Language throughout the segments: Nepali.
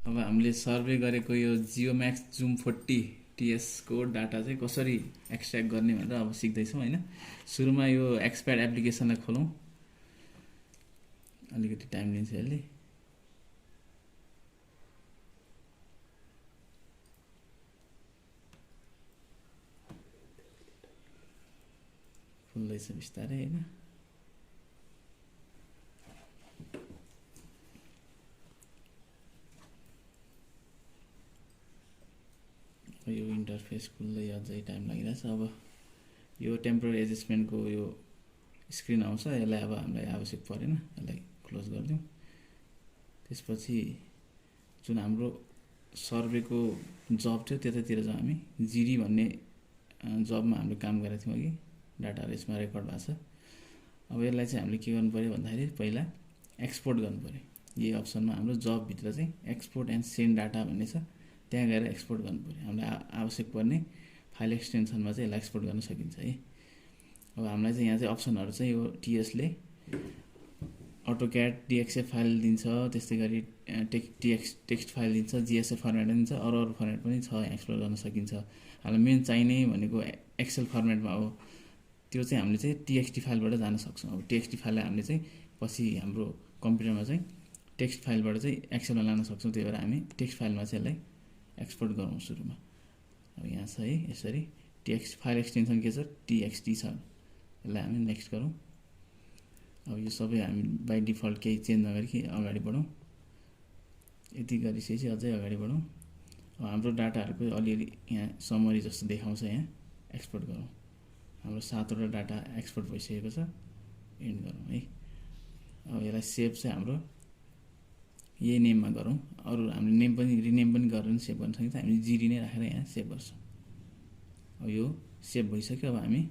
अब हामीले सर्वे गरेको यो GEOMAX ZOOM40 TS को डाटा चाहिँ कसरी एक्सट्र्याक्ट गर्ने भनेर अब सिक्दैछौँ हैन। सुरुमा यो एक्सप्याड एप्लिकेसनलाई खोलौँ। अलिकति टाइम लिन्छ यसले। खुल्दैछ बिस्तारै हैन। यो इन्टरफेस खुल्दै अझै टाइम लागिरहेछ। अब यो टेम्पोररी एडजस्टमेन्टको यो स्क्रिन आउँछ। यसलाई अब हामीलाई आवश्यक परेन, यसलाई क्लोज गरिदिउँ। त्यसपछि जुन हाम्रो सर्वेको जब थियो त्यतातिर जाउँ हामी। जिडी भन्ने जबमा हामीले काम गरेका थियौँ अघि। डाटाहरू यसमा रेकर्ड भएको छ। अब यसलाई चाहिँ हामीले के गर्नु पर्यो भन्दाखेरि पहिला एक्सपोर्ट गर्नु पर्यो। यही अप्सनमा हाम्रो जबभित्र चाहिँ एक्सपोर्ट एन्ड सेन्ड डाटा भन्ने छ, त्यहाँ गएर एक्सपोर्ट गर्नु पर्यो। हामीलाई आवश्यक पर्ने फाइल एक्सटेन्सनमा चाहिँ यसलाई एक्सपोर्ट गर्न सकिन्छ है। अब हामीलाई चाहिँ यहाँ चाहिँ अप्सनहरू चाहिँ यो टिएसले अटो क्याड डिएक्सएफ फाइल दिन्छ, त्यस्तै गरी टेक्स्ट फाइल दिन्छ, जिएसएफ फर्मेट दिन्छ, अरू फर्मेट पनि छ, एक्सप्लोर गर्न सकिन्छ। हामीलाई मेन चाहिने भनेको एक्सेल फर्मेटमा हो। त्यो चाहिँ हामीले चाहिँ टीएक्सटी फाइलबाट जान सक्छौँ। अब टीएक्सटी फाइललाई हामीले चाहिँ पछि हाम्रो कम्प्युटरमा चाहिँ टेक्स्ट फाइलबाट चाहिँ एक्सेलमा लान सक्छौँ। त्यही भएर हामी टेक्स्ट फाइलमा चाहिँ यसलाई एक्सपोर्ट गरौँ सुरुमा। अब यहाँ छ है, यसरी टेक्स्ट फाइल एक्सटेन्सन के छ, टीएक्सटी छ। यसलाई हामी नेक्स्ट गरौँ। अब यो सबै हामी बाई डिफल्ट केही चेन्ज नगरी अगाडि बढौँ। यति गरिसकेपछि अझै अगाडि बढौँ। अब हाम्रो डाटाहरूको अलिअलि यहाँ समरी जस्तो देखाउँछ, यहाँ एक्सपोर्ट गरौँ। हाम्रो 7वटा डाटा एक्सपोर्ट भइसकेको छ। एन्ड गरौँ है। अब यसलाई सेभ चाहिँ हाम्रो यही नेममा गरौँ। अरू हामीले नेम पनि रिनेम पनि गरेर सेभ गर्न सकिन्छ। हामीले जिडी नै राखेर यहाँ सेभ गर्छौँ। अब यो सेभ भइसक्यो। अब हामी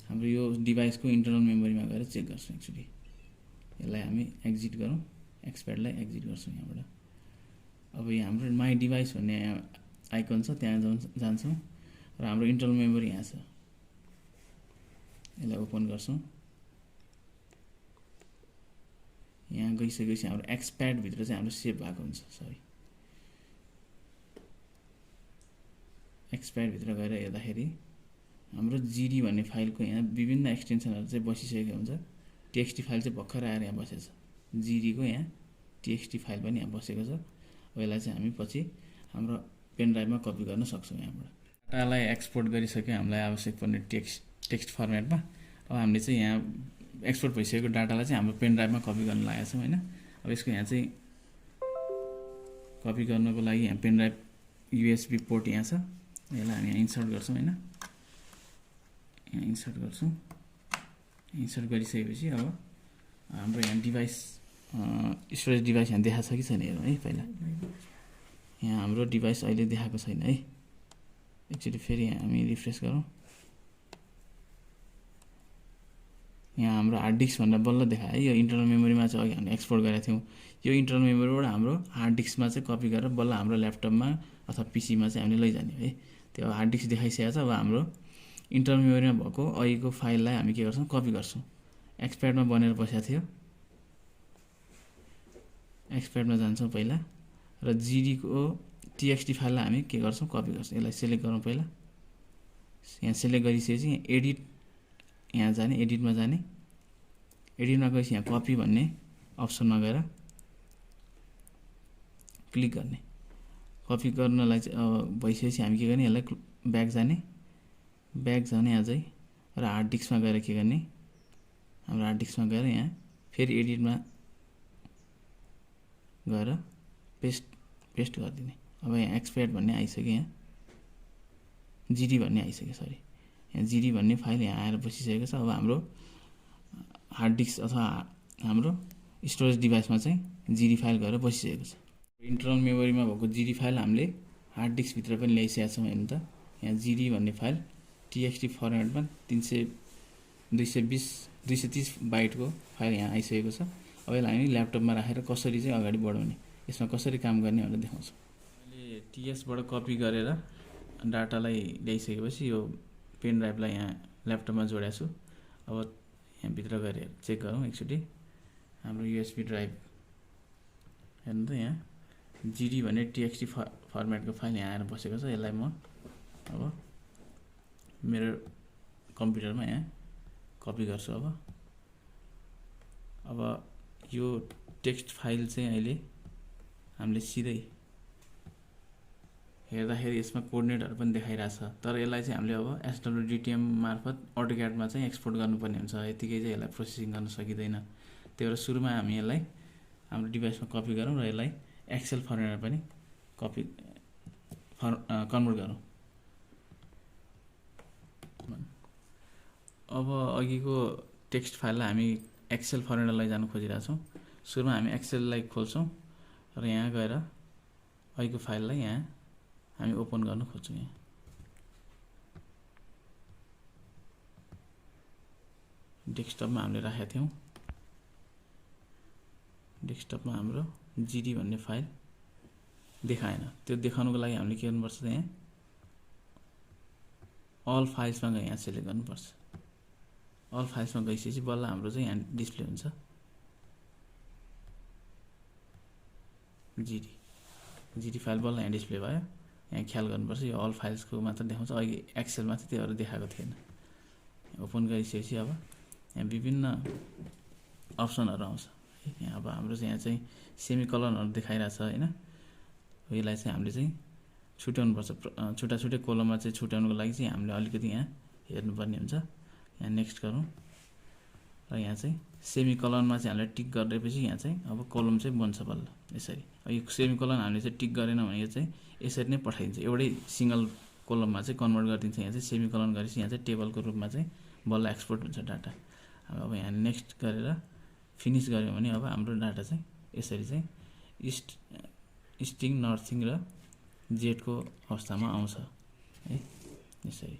हाम्रो यो डिभाइसको इन्टरनल मेमोरीमा गएर चेक गर्छौँ एक्चुअली। यसलाई हामी एक्जिट गरौँ, एक्सप्याडलाई एक्जिट गर्छौँ यहाँबाट। अब यहाँ हाम्रो माई डिभाइस भन्ने आइकन छ, त्यहाँ जान्छौँ र हाम्रो इन्टरनल मेमोरी यहाँ छ। यसलाई ओपन गर्छौँ। यहाँ गइसकेपछि हाम्रो एक्सप्याडभित्र चाहिँ हाम्रो सेभ भएको हुन्छ। सरी, एक्सप्याडभित्र गएर हेर्दाखेरि हाम्रो जिडी भन्ने फाइलको यहाँ विभिन्न एक्सटेन्सनहरू चाहिँ बसिसकेको हुन्छ। टेक्स्टी फाइल चाहिँ भर्खर आएर यहाँ बसेको छ। जिडीको यहाँ टेक्स्टी फाइल पनि यहाँ बसेको छ। यसलाई चाहिँ हामी पछि हाम्रो पेन ड्राइभमा कपी गर्न सक्छौँ। यहाँबाट डाटालाई एक्सपोर्ट गरिसक्यो हामीलाई आवश्यक पर्ने टेक्स्ट फर्मेटमा। अब हामीले चाहिँ यहाँ एक्सपोर्ट भइसकेको डाटालाई चाहिँ हाम्रो पेन ड्राइभमा कपी गर्न लागेको छौँ हैन। अब यसको यहाँ चाहिँ कपी गर्नको लागि यहाँ पेन ड्राइभ युएसबी पोर्ट यहाँ छ। यसलाई हामी यहाँ इन्सर्ट गर्छौँ हैन। यहाँ इन्सर्ट गर्छौँ। इन्सर्ट गरिसकेपछि अब हाम्रो यहाँ डिभाइस स्टोरेज डिभाइस यहाँ देखाएको छ कि छैन हेरौँ है। पहिला यहाँ हाम्रो डिभाइस अहिले देखाएको छैन है। एकचोटि फेरि यहाँ हामी रिफ्रेस गरौँ। यहाँ हाम्रो हार्ड डिस्क भनेर बल्ल देखायो है। यो इन्टरनल मेमोरीमा चाहिँ अघि हामीले एक्सपोर्ट गरेका थियौँ। यो इन्टरनल मेमोरीबाट हाम्रो हार्ड डिस्कमा चाहिँ कपी गरेर बल्ल हाम्रो ल्यापटपमा अथवा पिसीमा चाहिँ हामीले लैजाने है। त्यो हार्ड डिस्क देखाइसकेको छ। अब हाम्रो इन्टरनल मेमोरीमा भएको अघिको फाइललाई हामी के गर्छौँ, कपी गर्छौँ। एक्सप्याडमा बनेर बसेको थियो। एक्सप्याडमा जान्छौँ पहिला र जिडीको टीएक्सटी फाइललाई हामी के गर्छौँ, कपी गर्छौँ। यसलाई सिलेक्ट गरौँ पहिला। यहाँ सिलेक्ट गरिसकेपछि यहाँ एडिट, यहाँ जाने, एडिटमा जाने। एडिटमा गएपछि यहाँ कपी भन्ने अप्सनमा गएर क्लिक गर्ने। कपी गर्नलाई चाहिँ अब भइसकेपछि हामी के गर्ने, यसलाई ब्याक जाने। ब्याक जाने अझै र हार्ड डिस्कमा गएर के गर्ने, हाम्रो हार्ड डिस्कमा गएर यहाँ फेरि एडिटमा गएर पेस्ट गरिदिने। अब यहाँ एक्सप्याड भन्ने आइसक्यो, यहाँ जिडी भन्ने आइसक्यो। सरी, यहाँ जिडी भन्ने फाइल यहाँ आएर बसिसकेको छ। अब हाम्रो हार्ड डिस्क अथवा हाम्रो स्टोरेज डिभाइसमा चाहिँ जिडी फाइल गएर बसिसकेको छ। इन्टरनल मेमोरीमा भएको जिडी फाइल हामीले हार्ड डिस्कभित्र पनि ल्याइसकेका छौँ हेर्नु त। यहाँ जिडी भन्ने फाइल टीएक्सटी फर्मेटमा 230 बाइटको फाइल यहाँ आइसकेको छ। अब यसलाई हामी ल्यापटपमा राखेर कसरी चाहिँ अगाडि बढाउने, यसमा कसरी काम गर्ने भनेर देखाउँछौँ। मैले टीएसबाट कपी गरेर डाटालाई ल्याइसकेपछि यो पेन ड्राइभलाई यहाँ ल्यापटपमा जोडेको छु। अब यहाँ भित्र गएर चेक गरौँ एकचोटि। हाम्रो युएसबी ड्राइभ हेर्नु त, यहाँ जिडी भन्ने टीएक्सटी फर्मेटको फाइल यहाँ आएर बसेको छ। यसलाई म अब मेरो कम्प्युटरमा यहाँ कपी गर्छु। अब यो टेक्स्ट फाइल चाहिँ अहिले हामीले सिधै हेर्दाखेरि यसमा कोअर्डिनेटहरु पनि देखाइरहेछ, तर यसलाई चाहिँ हामीले अब एसडब्ल्युडिटिएम मार्फत अटोक्याडमा चाहिँ एक्सपोर्ट गर्नुपर्ने हुन्छ। यतिकै चाहिँ यसलाई प्रोसेसिङ गर्न सकिँदैन। त्यही भएर सुरुमा हामी यसलाई हाम्रो डिभाइसमा कपी गरौँ र यसलाई एक्सेल फर्मेटमा पनि कन्भर्ट गरौँ। अब अघिको टेक्स्ट फाइललाई हामी एक्सेल फर्मेटमा लैजान खोजिरहेछौँ। सुरुमा हामी एक्सेललाई खोल्छौँ र यहाँ गएर अघिको फाइललाई यहाँ हामी ओपन गर्न खोज्छौँ। यहाँ डेस्कटपमा हामीले राखेका थियौँ। डेस्कटपमा हाम्रो जिडी भन्ने फाइल देखाएन। त्यो देखाउनको लागि हामीले के गर्नुपर्छ, यहाँ अल फाइल्समा गएर यहाँ सिलेक्ट गर्नुपर्छ। अल फाइल्समा गइसकेपछि बल्ल हाम्रो चाहिँ यहाँ डिस्प्ले हुन्छ जिडी फाइल बल्ल यहाँ डिस्प्ले भयो। यहाँ ख्याल गर्नुपर्छ यो अल फाइल्सको मात्र देखाउँछ, अघि एक्सेलमा चाहिँ त्योहरू देखाएको थिएन। ओपन गरिसकेपछि अब यहाँ विभिन्न अप्सनहरू आउँछ। यहाँ अब हाम्रो चाहिँ यहाँ चाहिँ सेमिकलनहरू देखाइरहेछ हैन। यसलाई चाहिँ हामीले चाहिँ छुट्याउनुपर्छ। छुट्टा छुट्टै कोलममा चाहिँ छुट्याउनुको लागि चाहिँ हामीले अलिकति यहाँ हेर्नुपर्ने हुन्छ। यहाँ नेक्स्ट गरौँ र यहाँ चाहिँ सेमिकलनमा चाहिँ हामीले टिक गरेपछि यहाँ चाहिँ अब कोलम चाहिँ बन्छ बल्ल यसरी। यो सेमिकलन हामीले चाहिँ टिक गरेन भने यो चाहिँ यसरी नै पठाइदिन्छ, एउटै सिंगल कोलममा चाहिँ कन्भर्ट गरिदिन्छ। यहाँ चाहिँ सेमिकलन गरेपछि यहाँ चाहिँ टेबलको रूपमा चाहिँ बल्ल एक्सपोर्ट हुन्छ डाटा। अब यहाँ नेक्स्ट गरेर फिनिश गर्यो भने अब हाम्रो डाटा चाहिँ यसरी चाहिँ इस्टिङ नर्थिङ र जेडको अवस्थामा आउँछ है। यसरी